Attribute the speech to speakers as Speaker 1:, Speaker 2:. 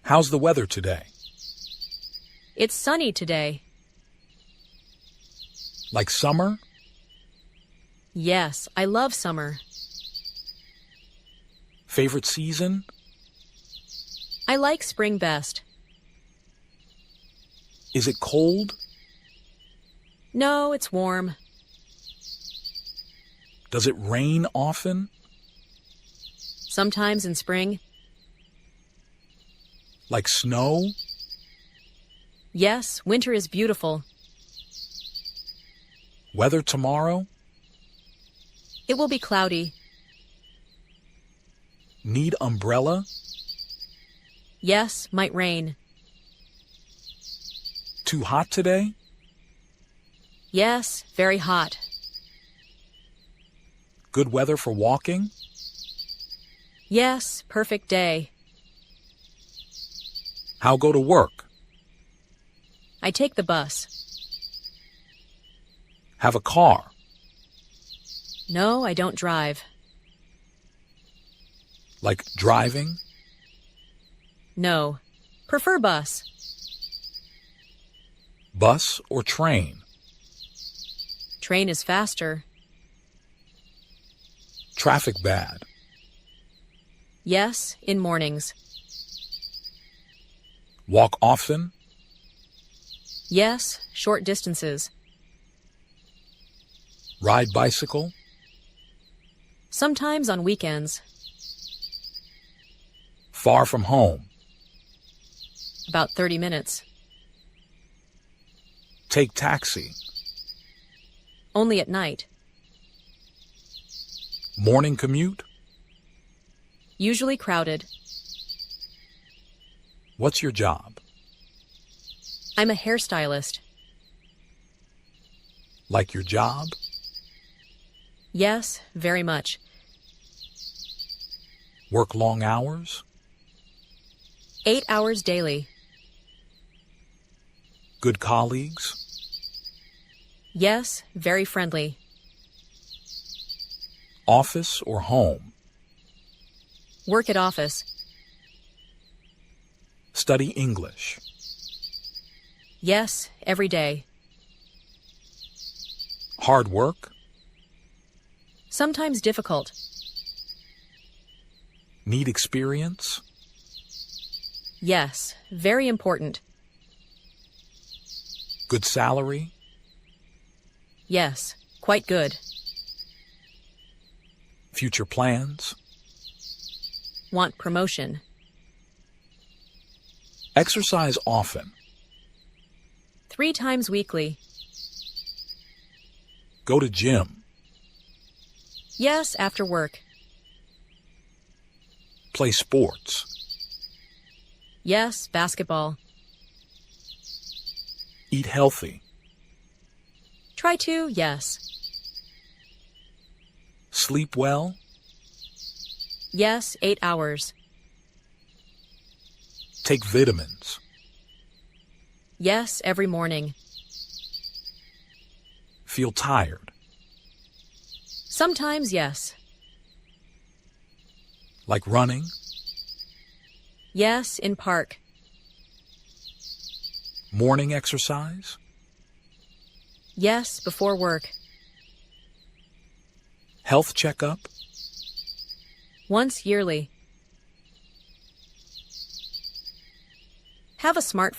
Speaker 1: How's the weather today?
Speaker 2: It's sunny today.
Speaker 1: Like summer?
Speaker 2: Yes, I love summer.
Speaker 1: Favorite season?
Speaker 2: I like spring best.
Speaker 1: Is it cold?
Speaker 2: No, it's warm.
Speaker 1: Does it rain often?
Speaker 2: Sometimes in spring.
Speaker 1: Like snow?
Speaker 2: Yes, winter is beautiful.
Speaker 1: Weather tomorrow?
Speaker 2: It will be cloudy.
Speaker 1: Need umbrella?
Speaker 2: Yes, might rain.
Speaker 1: Too hot today?
Speaker 2: Yes, very hot.
Speaker 1: Good weather for walking?
Speaker 2: Yes, perfect day.
Speaker 1: How go to work?
Speaker 2: I take the bus.
Speaker 1: Have a car?
Speaker 2: No, I don't drive.
Speaker 1: Like driving?
Speaker 2: No. Prefer bus.
Speaker 1: Bus or train?
Speaker 2: Train is faster.
Speaker 1: Traffic bad?
Speaker 2: Yes, in mornings.
Speaker 1: Walk often?
Speaker 2: Yes, short distances.
Speaker 1: Ride bicycle?
Speaker 2: Sometimes on weekends.
Speaker 1: Far from home?
Speaker 2: About 30 minutes.
Speaker 1: Take taxi?
Speaker 2: Only at night.
Speaker 1: Morning commute?
Speaker 2: Usually crowded.
Speaker 1: What's your job?
Speaker 2: I'm a hairstylist.
Speaker 1: Like your job?
Speaker 2: Yes, very much.
Speaker 1: Work long hours?
Speaker 2: 8 hours daily.
Speaker 1: Good colleagues?
Speaker 2: Yes, very friendly.
Speaker 1: Office or home?
Speaker 2: Work at office.
Speaker 1: Study English?
Speaker 2: Yes, every day.
Speaker 1: Hard work?
Speaker 2: Sometimes difficult.
Speaker 1: Need experience?
Speaker 2: Yes, very important.
Speaker 1: Good salary?
Speaker 2: Yes, quite good.
Speaker 1: Future plans?
Speaker 2: Want promotion.
Speaker 1: Exercise often?
Speaker 2: 3 times weekly.
Speaker 1: Go to gym?
Speaker 2: Yes, after work.
Speaker 1: Play sports?
Speaker 2: Yes, basketball.
Speaker 1: Eat healthy?
Speaker 2: Try to, yes.
Speaker 1: Sleep well?
Speaker 2: Yes, 8 hours.
Speaker 1: Take vitamins?
Speaker 2: Yes, every morning.
Speaker 1: Feel tired?
Speaker 2: Sometimes, yes.
Speaker 1: Like running?
Speaker 2: Yes, in park.
Speaker 1: Morning exercise?
Speaker 2: Yes, before work.
Speaker 1: Health checkup?
Speaker 2: Once yearly. Have a smartphone.